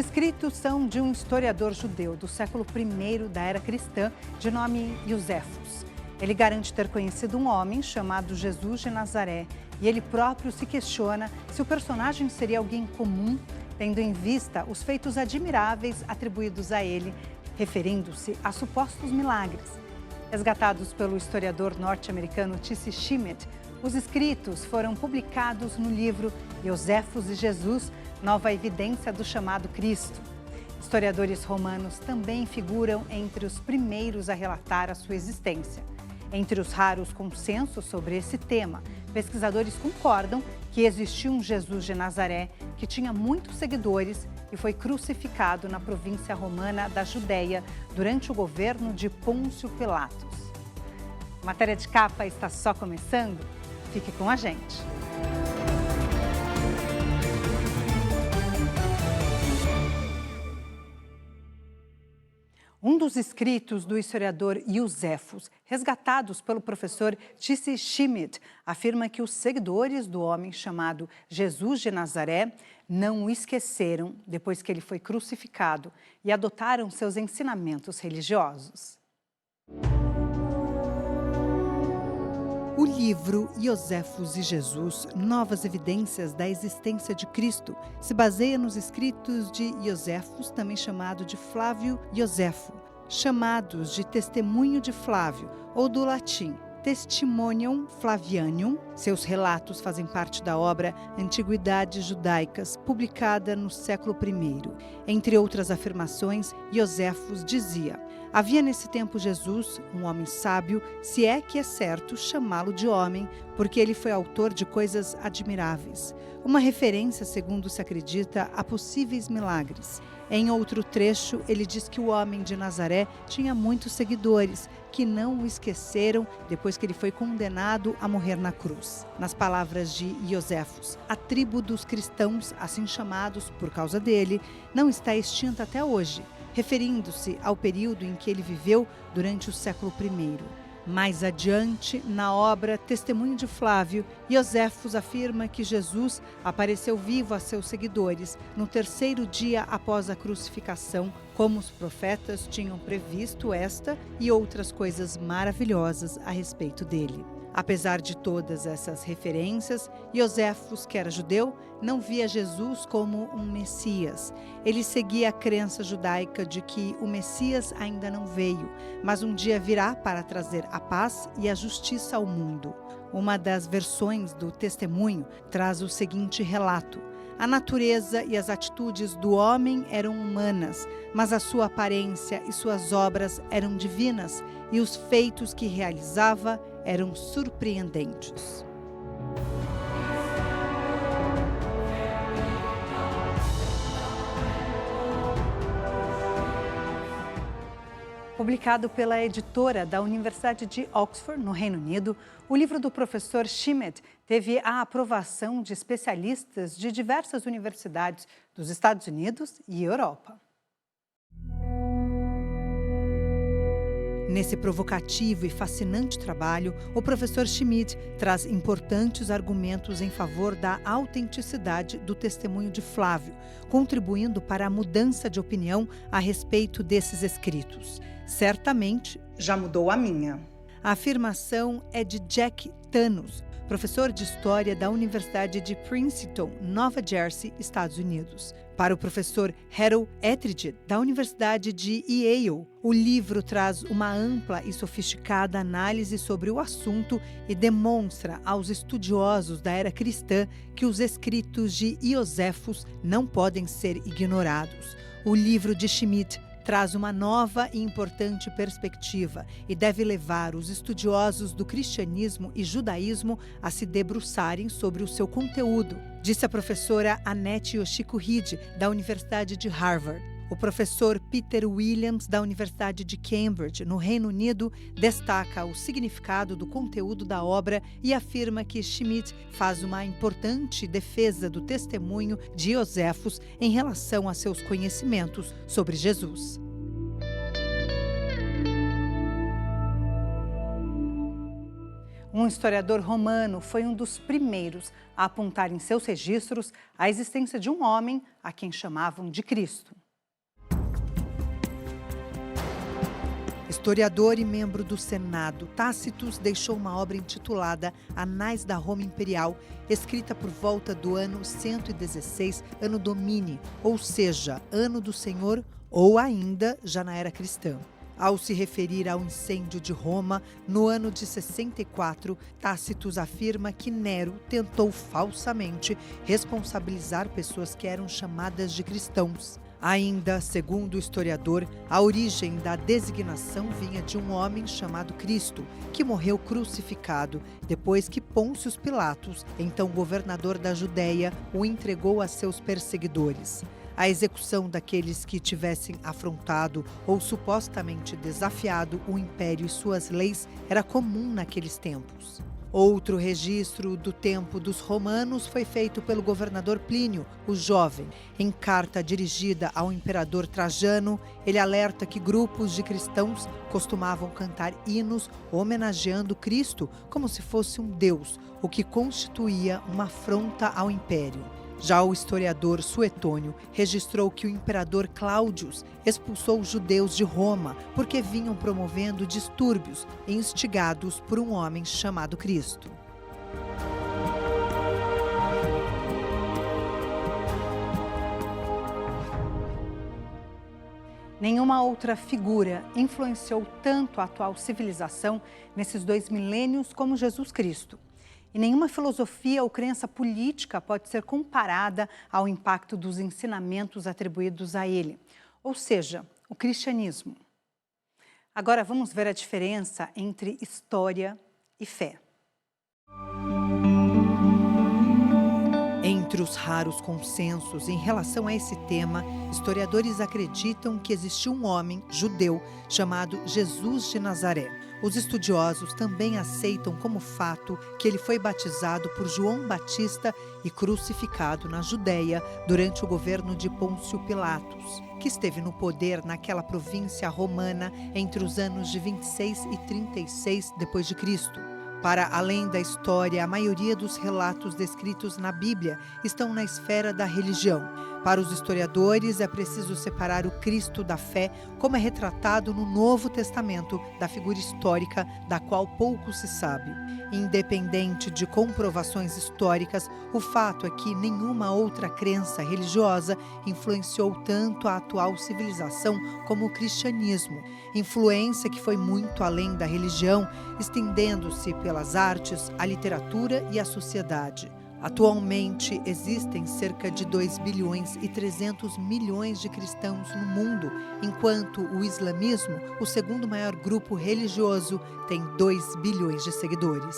escritos são de um historiador judeu do século I da era cristã, de nome Iosefos. Ele garante ter conhecido um homem chamado Jesus de Nazaré e ele próprio se questiona se o personagem seria alguém comum, tendo em vista os feitos admiráveis atribuídos a ele, referindo-se a supostos milagres. Resgatados pelo historiador norte-americano T.C. Schmidt, os escritos foram publicados no livro Iosefos e Jesus, Nova Evidência do Chamado Cristo. Historiadores romanos também figuram entre os primeiros a relatar a sua existência. Entre os raros consensos sobre esse tema, pesquisadores concordam que existiu um Jesus de Nazaré que tinha muitos seguidores e foi crucificado na província romana da Judéia durante o governo de Pôncio Pilatos. A matéria de capa está só começando? Fique com a gente! Um dos escritos do historiador Iosefos, resgatados pelo professor T.C. Schmidt, afirma que os seguidores do homem chamado Jesus de Nazaré não o esqueceram depois que ele foi crucificado e adotaram seus ensinamentos religiosos. O livro Iosefos e Jesus, Novas Evidências da Existência de Cristo, se baseia nos escritos de Iosefos, também chamado de Flávio Iosefo, chamados de Testemunho de Flávio, ou do latim Testimonium Flavianum. Seus relatos fazem parte da obra Antiguidades Judaicas, publicada no século I. Entre outras afirmações, Iosefos dizia: havia nesse tempo Jesus, um homem sábio, se é que é certo chamá-lo de homem, porque ele foi autor de coisas admiráveis. Uma referência, segundo se acredita, a possíveis milagres. Em outro trecho, ele diz que o homem de Nazaré tinha muitos seguidores, que não o esqueceram depois que ele foi condenado a morrer na cruz. Nas palavras de Iosefos, a tribo dos cristãos, assim chamados por causa dele, não está extinta até hoje, referindo-se ao período em que ele viveu durante o século I. Mais adiante, na obra Testemunho de Flávio, Iosefos afirma que Jesus apareceu vivo a seus seguidores no terceiro dia após a crucificação, como os profetas tinham previsto esta e outras coisas maravilhosas a respeito dele. Apesar de todas essas referências, Iosefos, que era judeu, não via Jesus como um Messias. Ele seguia a crença judaica de que o Messias ainda não veio, mas um dia virá para trazer a paz e a justiça ao mundo. Uma das versões do testemunho traz o seguinte relato: a natureza e as atitudes do homem eram humanas, mas a sua aparência e suas obras eram divinas, e os feitos que realizava eram surpreendentes. Publicado pela editora da Universidade de Oxford, no Reino Unido, o livro do professor Schmidt teve a aprovação de especialistas de diversas universidades dos Estados Unidos e Europa. Nesse provocativo e fascinante trabalho, o professor Schmidt traz importantes argumentos em favor da autenticidade do testemunho de Flávio, contribuindo para a mudança de opinião a respeito desses escritos. Certamente, já mudou a minha. A afirmação é de Jack Thanos, professor de História da Universidade de Princeton, Nova Jersey, Estados Unidos. Para o professor Harold Ettridge, da Universidade de Yale, o livro traz uma ampla e sofisticada análise sobre o assunto e demonstra aos estudiosos da era cristã que os escritos de Iosefos não podem ser ignorados. O livro de Schmidt traz uma nova e importante perspectiva e deve levar os estudiosos do cristianismo e judaísmo a se debruçarem sobre o seu conteúdo, disse a professora Annette Yoshiko Reed, da Universidade de Harvard. O professor Peter Williams, da Universidade de Cambridge, no Reino Unido, destaca o significado do conteúdo da obra e afirma que Schmidt faz uma importante defesa do testemunho de Iosefos em relação a seus conhecimentos sobre Jesus. Um historiador romano foi um dos primeiros a apontar em seus registros a existência de um homem a quem chamavam de Cristo. Historiador e membro do Senado, Tácito deixou uma obra intitulada Anais da Roma Imperial, escrita por volta do ano 116 Anno Domini, ou seja, Ano do Senhor, ou ainda já na era cristã. Ao se referir ao incêndio de Roma, no ano de 64, Tácito afirma que Nero tentou falsamente responsabilizar pessoas que eram chamadas de cristãos. Ainda, segundo o historiador, a origem da designação vinha de um homem chamado Cristo, que morreu crucificado depois que Pôncio Pilatos, então governador da Judéia, o entregou a seus perseguidores. A execução daqueles que tivessem afrontado ou supostamente desafiado o império e suas leis era comum naqueles tempos. Outro registro do tempo dos romanos foi feito pelo governador Plínio, o Jovem. Em carta dirigida ao imperador Trajano, ele alerta que grupos de cristãos costumavam cantar hinos homenageando Cristo como se fosse um deus, o que constituía uma afronta ao império. Já o historiador Suetônio registrou que o imperador Cláudius expulsou os judeus de Roma porque vinham promovendo distúrbios instigados por um homem chamado Cristo. Nenhuma outra figura influenciou tanto a atual civilização nesses 2 milênios como Jesus Cristo. E nenhuma filosofia ou crença política pode ser comparada ao impacto dos ensinamentos atribuídos a ele, ou seja, o cristianismo. Agora vamos ver a diferença entre história e fé. Entre os raros consensos em relação a esse tema, historiadores acreditam que existiu um homem judeu chamado Jesus de Nazaré. Os estudiosos também aceitam como fato que ele foi batizado por João Batista e crucificado na Judéia durante o governo de Pôncio Pilatos, que esteve no poder naquela província romana entre os anos de 26 e 36 d.C. Para além da história, a maioria dos relatos descritos na Bíblia estão na esfera da religião. Para os historiadores, é preciso separar o Cristo da fé, como é retratado no Novo Testamento, da figura histórica da qual pouco se sabe. Independente de comprovações históricas, o fato é que nenhuma outra crença religiosa influenciou tanto a atual civilização como o cristianismo. Influência que foi muito além da religião, estendendo-se pelas artes, a literatura e a sociedade. Atualmente, existem cerca de 2 bilhões e 300 milhões de cristãos no mundo, enquanto o islamismo, o segundo maior grupo religioso, tem 2 bilhões de seguidores.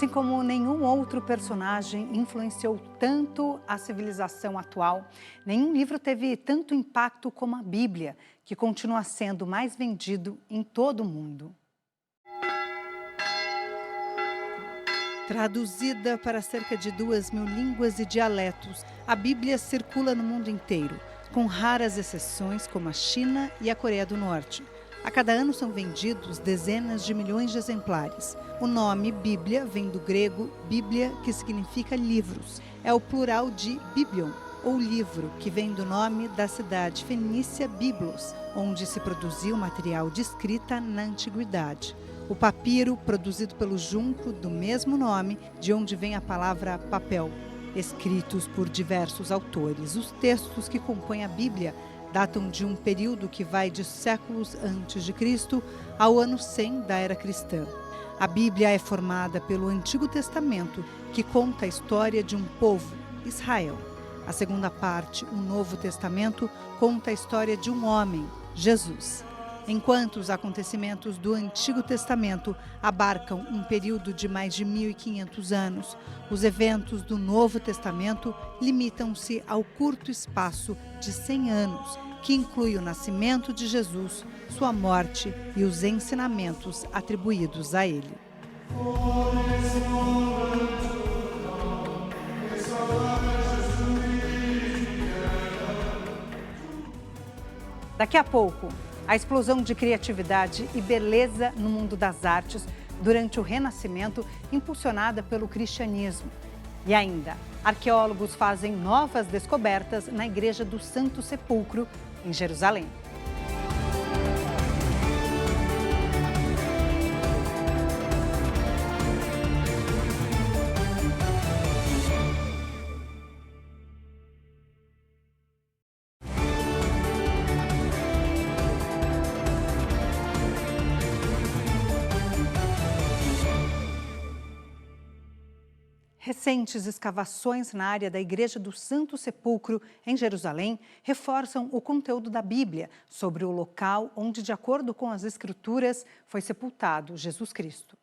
Assim como nenhum outro personagem influenciou tanto a civilização atual, nenhum livro teve tanto impacto como a Bíblia, que continua sendo mais vendido em todo o mundo. Traduzida para cerca de 2.000 línguas e dialetos, a Bíblia circula no mundo inteiro, com raras exceções como a China e a Coreia do Norte. A cada ano são vendidos dezenas de milhões de exemplares. O nome Bíblia vem do grego Bíblia, que significa livros. É o plural de Biblion, ou livro, que vem do nome da cidade fenícia Biblos, onde se produziu material de escrita na antiguidade. O papiro, produzido pelo junco do mesmo nome, de onde vem a palavra papel. Escritos por diversos autores, os textos que compõem a Bíblia datam de um período que vai de séculos antes de Cristo ao ano 100 da era cristã. A Bíblia é formada pelo Antigo Testamento, que conta a história de um povo, Israel. A segunda parte, o Novo Testamento, conta a história de um homem, Jesus. Enquanto os acontecimentos do Antigo Testamento abarcam um período de mais de 1.500 anos, os eventos do Novo Testamento limitam-se ao curto espaço de 100 anos, que inclui o nascimento de Jesus, sua morte e os ensinamentos atribuídos a ele. Daqui a pouco, a explosão de criatividade e beleza no mundo das artes durante o Renascimento, impulsionada pelo cristianismo. E ainda, arqueólogos fazem novas descobertas na Igreja do Santo Sepulcro, em Jerusalém. Recentes escavações na área da Igreja do Santo Sepulcro, em Jerusalém, reforçam o conteúdo da Bíblia sobre o local onde, de acordo com as Escrituras, foi sepultado Jesus Cristo.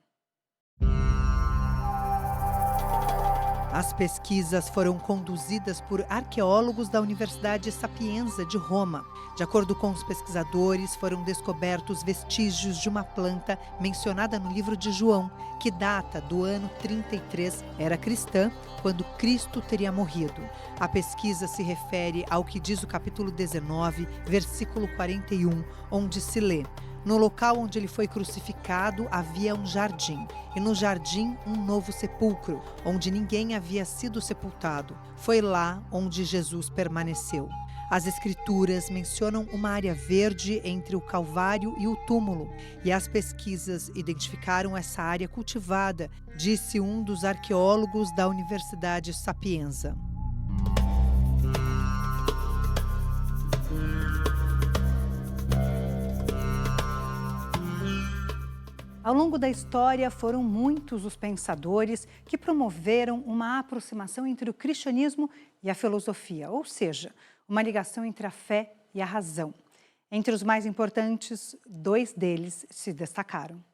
As pesquisas foram conduzidas por arqueólogos da Universidade Sapienza de Roma. De acordo com os pesquisadores, foram descobertos vestígios de uma planta mencionada no livro de João, que data do ano 33, era cristã, quando Cristo teria morrido. A pesquisa se refere ao que diz o capítulo 19, versículo 41, onde se lê: no local onde ele foi crucificado havia um jardim, e no jardim um novo sepulcro, onde ninguém havia sido sepultado. Foi lá onde Jesus permaneceu. As Escrituras mencionam uma área verde entre o Calvário e o túmulo, e as pesquisas identificaram essa área cultivada, disse um dos arqueólogos da Universidade Sapienza. Ao longo da história, foram muitos os pensadores que promoveram uma aproximação entre o cristianismo e a filosofia, ou seja, uma ligação entre a fé e a razão. Entre os mais importantes, 2 deles se destacaram.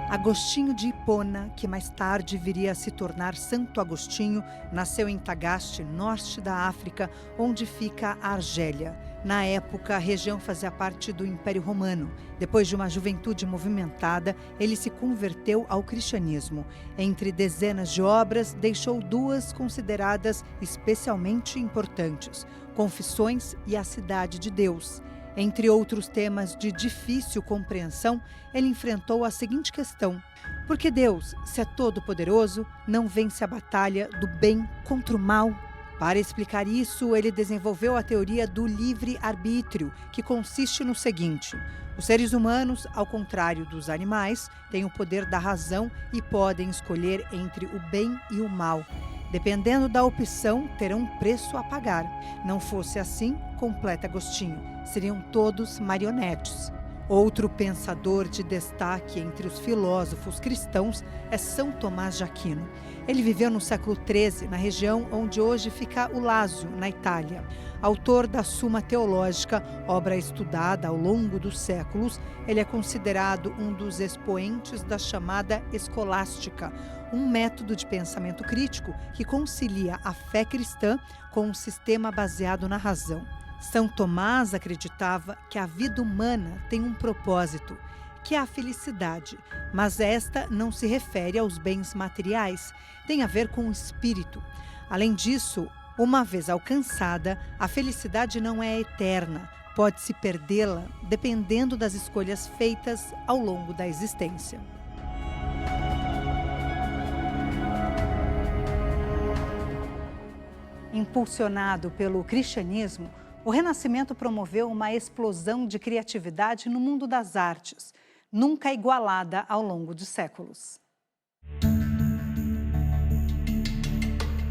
Agostinho de Hipona, que mais tarde viria a se tornar Santo Agostinho, nasceu em Tagaste, norte da África, onde fica a Argélia. Na época, a região fazia parte do Império Romano. Depois de uma juventude movimentada, ele se converteu ao cristianismo. Entre dezenas de obras, deixou 2 consideradas especialmente importantes: Confissões e A Cidade de Deus. Entre outros temas de difícil compreensão, ele enfrentou a seguinte questão: por que Deus, se é todo-poderoso, não vence a batalha do bem contra o mal? Para explicar isso, ele desenvolveu a teoria do livre-arbítrio, que consiste no seguinte: os seres humanos, ao contrário dos animais, têm o poder da razão e podem escolher entre o bem e o mal. Dependendo da opção, terão um preço a pagar. Não fosse assim, completa Agostinho, seriam todos marionetes. Outro pensador de destaque entre os filósofos cristãos é São Tomás de Aquino. Ele viveu no século XIII, na região onde hoje fica o Lácio, na Itália. Autor da Suma Teológica, obra estudada ao longo dos séculos, ele é considerado um dos expoentes da chamada escolástica, um método de pensamento crítico que concilia a fé cristã com um sistema baseado na razão. São Tomás acreditava que a vida humana tem um propósito, que é a felicidade, mas esta não se refere aos bens materiais, tem a ver com o espírito. Além disso, uma vez alcançada, a felicidade não é eterna, pode-se perdê-la dependendo das escolhas feitas ao longo da existência. Impulsionado pelo cristianismo, o Renascimento promoveu uma explosão de criatividade no mundo das artes, nunca igualada ao longo de séculos.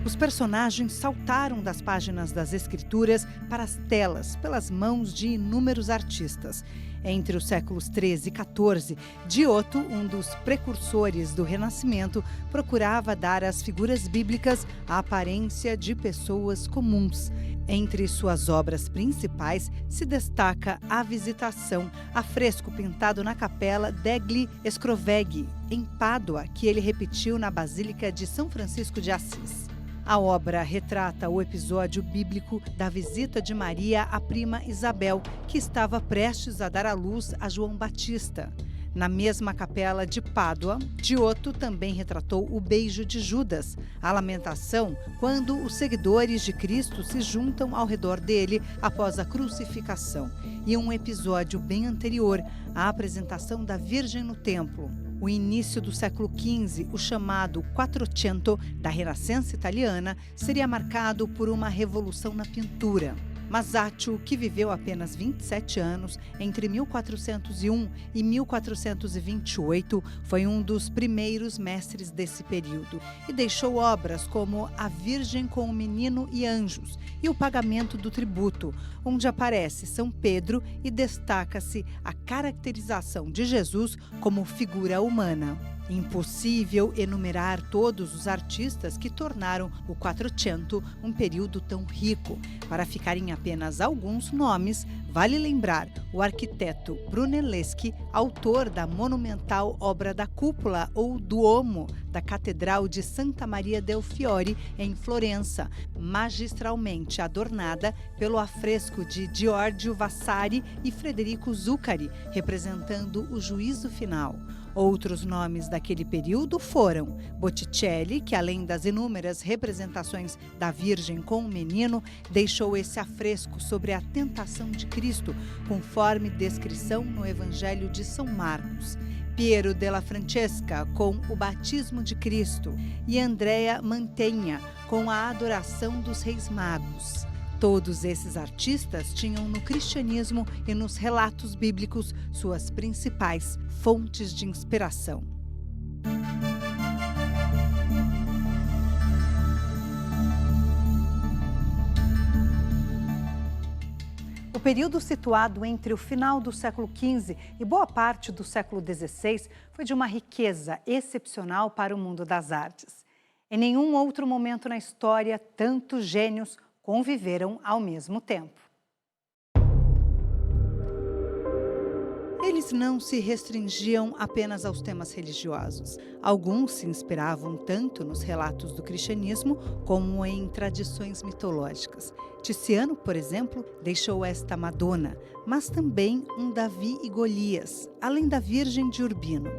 Os personagens saltaram das páginas das Escrituras para as telas pelas mãos de inúmeros artistas. Entre os séculos XIII e XIV, Giotto, um dos precursores do Renascimento, procurava dar às figuras bíblicas a aparência de pessoas comuns. Entre suas obras principais se destaca A Visitação, afresco pintado na capela degli Scrovegni, em Pádua, que ele repetiu na Basílica de São Francisco de Assis. A obra retrata o episódio bíblico da visita de Maria à prima Isabel, que estava prestes a dar à luz a João Batista. Na mesma capela de Pádua, Giotto também retratou o beijo de Judas, a lamentação quando os seguidores de Cristo se juntam ao redor dele após a crucificação, e um episódio bem anterior, a apresentação da Virgem no templo. O início do século XV, o chamado Quattrocento da Renascença italiana, seria marcado por uma revolução na pintura. Masaccio, que viveu apenas 27 anos entre 1401 e 1428, foi um dos primeiros mestres desse período e deixou obras como A Virgem com o Menino e Anjos e O Pagamento do Tributo, onde aparece São Pedro e destaca-se a caracterização de Jesus como figura humana. Impossível enumerar todos os artistas que tornaram o Quattrocento um período tão rico. Para ficarem apenas alguns nomes, vale lembrar o arquiteto Brunelleschi, autor da monumental obra da Cúpula ou Duomo da Catedral de Santa Maria del Fiore, em Florença, magistralmente adornada pelo afresco de Giorgio Vasari e Federico Zuccari, representando o juízo final. Outros nomes daquele período foram Botticelli, que além das inúmeras representações da Virgem com o Menino, deixou esse afresco sobre a tentação de Cristo, conforme descrição no Evangelho de São Marcos. Piero della Francesca, com o Batismo de Cristo, e Andrea Mantegna, com a Adoração dos Reis Magos. Todos esses artistas tinham no cristianismo e nos relatos bíblicos suas principais fontes de inspiração. O período situado entre o final do século XV e boa parte do século XVI foi de uma riqueza excepcional para o mundo das artes. Em nenhum outro momento na história, tantos gênios conviveram ao mesmo tempo. Eles não se restringiam apenas aos temas religiosos. Alguns se inspiravam tanto nos relatos do cristianismo como em tradições mitológicas. Tiziano, por exemplo, deixou esta Madonna, mas também um Davi e Golias, além da Virgem de Urbino.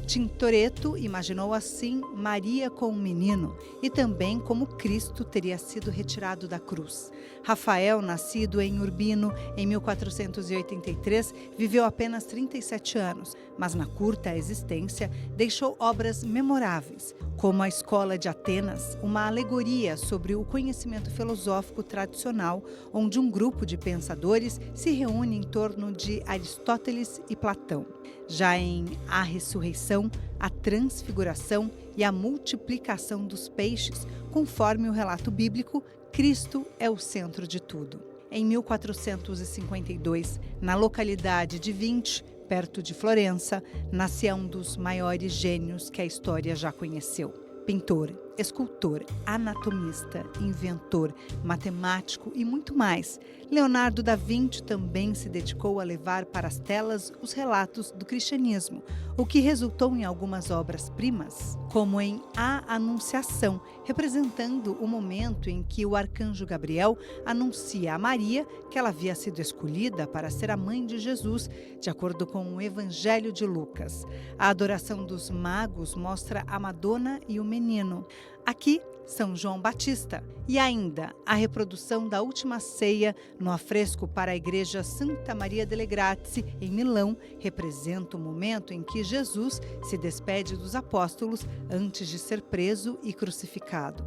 Tintoretto imaginou assim Maria com o menino e também como Cristo teria sido retirado da cruz. Rafael, nascido em Urbino em 1483, viveu apenas 37 anos, mas na curta existência deixou obras memoráveis, como a Escola de Atenas, uma alegoria sobre o conhecimento filosófico tradicional, onde um grupo de pensadores se reúne em torno de Aristóteles e Platão. Já em A Ressurreição, a Transfiguração e a Multiplicação dos Peixes, conforme o relato bíblico, Cristo é o centro de tudo. Em 1452, na localidade de Vinci, perto de Florença, nascia um dos maiores gênios que a história já conheceu. Pintor, escultor, anatomista, inventor, matemático e muito mais. Leonardo da Vinci também se dedicou a levar para as telas os relatos do cristianismo, o que resultou em algumas obras-primas, como em A Anunciação, representando o momento em que o arcanjo Gabriel anuncia a Maria que ela havia sido escolhida para ser a mãe de Jesus, de acordo com o Evangelho de Lucas. A Adoração dos Magos mostra a Madonna e o menino. Aqui, São João Batista. E ainda, a reprodução da Última Ceia no afresco para a Igreja Santa Maria delle Grazie, em Milão, representa o momento em que Jesus se despede dos apóstolos antes de ser preso e crucificado.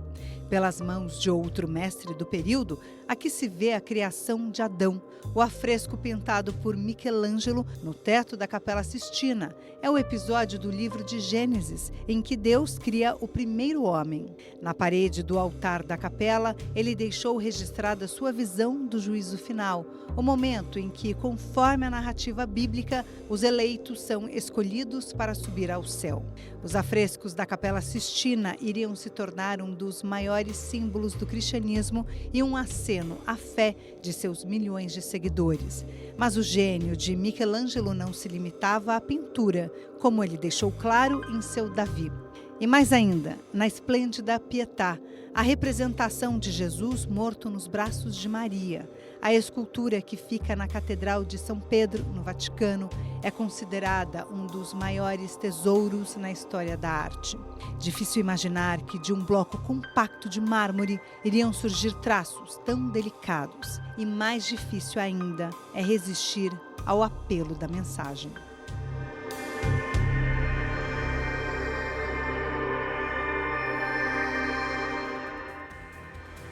Pelas mãos de outro mestre do período, aqui se vê a criação de Adão, o afresco pintado por Michelangelo no teto da Capela Sistina. É o episódio do livro de Gênesis, em que Deus cria o primeiro homem. Na parede do altar da capela, ele deixou registrada sua visão do juízo final, o momento em que, conforme a narrativa bíblica, os eleitos são escolhidos para subir ao céu. Os afrescos da Capela Sistina iriam se tornar um dos maiores símbolos do cristianismo e um aceno à fé de seus milhões de seguidores. Mas o gênio de Michelangelo não se limitava à pintura, como ele deixou claro em seu Davi. E mais ainda, na esplêndida Pietà, a representação de Jesus morto nos braços de Maria. A escultura que fica na Catedral de São Pedro, no Vaticano, é considerada um dos maiores tesouros na história da arte. Difícil imaginar que de um bloco compacto de mármore iriam surgir traços tão delicados. E mais difícil ainda é resistir ao apelo da mensagem.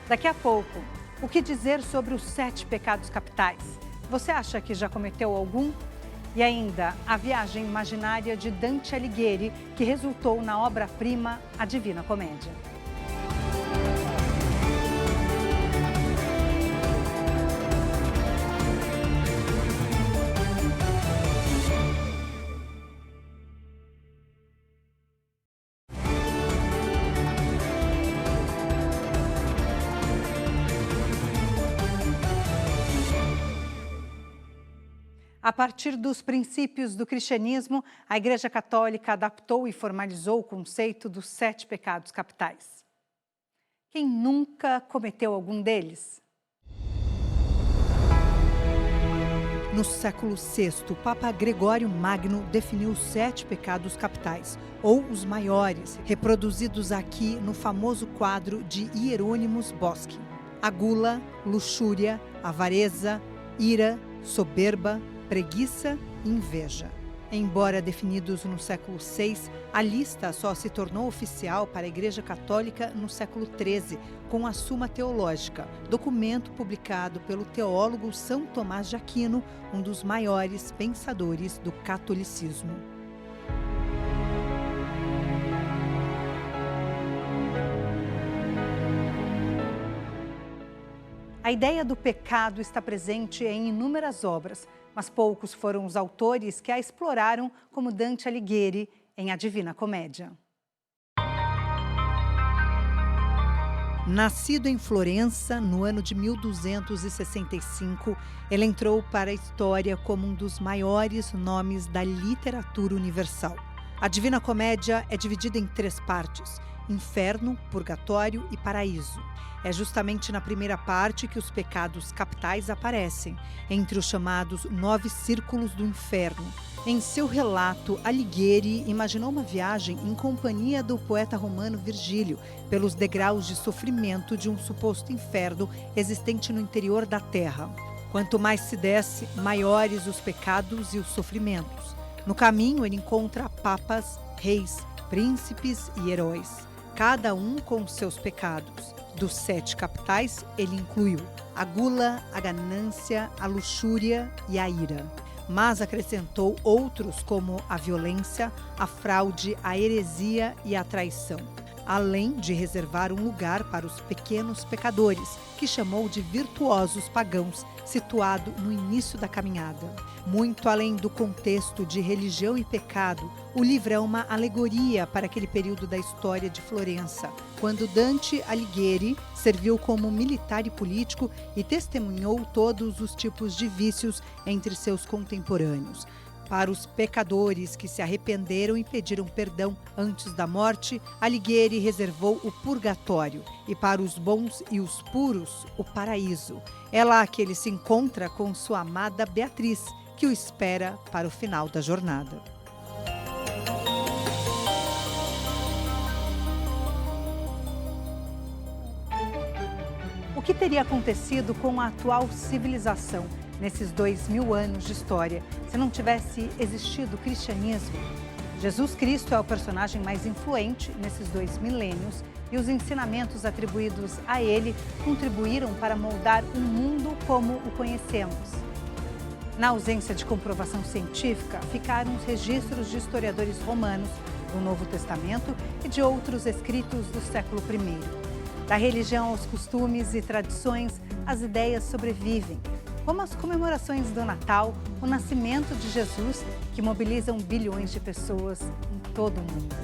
Daqui a pouco, o que dizer sobre os 7 pecados capitais? Você acha que já cometeu algum? E ainda, a viagem imaginária de Dante Alighieri, que resultou na obra-prima A Divina Comédia. A partir dos princípios do cristianismo, a Igreja Católica adaptou e formalizou o conceito dos 7 pecados capitais. Quem nunca cometeu algum deles? No século VI, o Papa Gregório Magno definiu os 7 pecados capitais, ou os maiores, reproduzidos aqui no famoso quadro de Hieronymus Boschi. A gula, luxúria, avareza, ira, soberba, preguiça e inveja. Embora definidos no século VI, a lista só se tornou oficial para a Igreja Católica no século XIII, com a Suma Teológica, documento publicado pelo teólogo São Tomás de Aquino, um dos maiores pensadores do catolicismo. A ideia do pecado está presente em inúmeras obras, mas poucos foram os autores que a exploraram, como Dante Alighieri, em A Divina Comédia. Nascido em Florença, no ano de 1265, ele entrou para a história como um dos maiores nomes da literatura universal. A Divina Comédia é dividida em 3 partes: Inferno, Purgatório e Paraíso. É justamente na primeira parte que os pecados capitais aparecem, entre os chamados 9 círculos do inferno. Em seu relato, Alighieri imaginou uma viagem em companhia do poeta romano Virgílio pelos degraus de sofrimento de um suposto inferno existente no interior da terra. Quanto mais se desce, maiores os pecados e os sofrimentos. No caminho, ele encontra papas, reis, príncipes e heróis, cada um com seus pecados. Dos 7 capitais, ele incluiu a gula, a ganância, a luxúria e a ira. Mas acrescentou outros como a violência, a fraude, a heresia e a traição. Além de reservar um lugar para os pequenos pecadores, que chamou de virtuosos pagãos, situado no início da caminhada. Muito além do contexto de religião e pecado, o livro é uma alegoria para aquele período da história de Florença, quando Dante Alighieri serviu como militar e político e testemunhou todos os tipos de vícios entre seus contemporâneos. Para os pecadores que se arrependeram e pediram perdão antes da morte, Alighieri reservou o purgatório, e para os bons e os puros, o paraíso. É lá que ele se encontra com sua amada Beatriz, que o espera para o final da jornada. O que teria acontecido com a atual civilização nesses 2000 anos de história se não tivesse existido o cristianismo? Jesus Cristo é o personagem mais influente nesses 2 milênios e os ensinamentos atribuídos a ele contribuíram para moldar o mundo como o conhecemos. Na ausência de comprovação científica, ficaram os registros de historiadores romanos do Novo Testamento e de outros escritos do século I. Da religião aos costumes e tradições, as ideias sobrevivem, como as comemorações do Natal, o nascimento de Jesus, que mobilizam bilhões de pessoas em todo o mundo.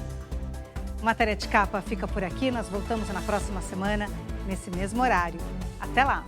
O Matéria de Capa fica por aqui, nós voltamos na próxima semana, nesse mesmo horário. Até lá!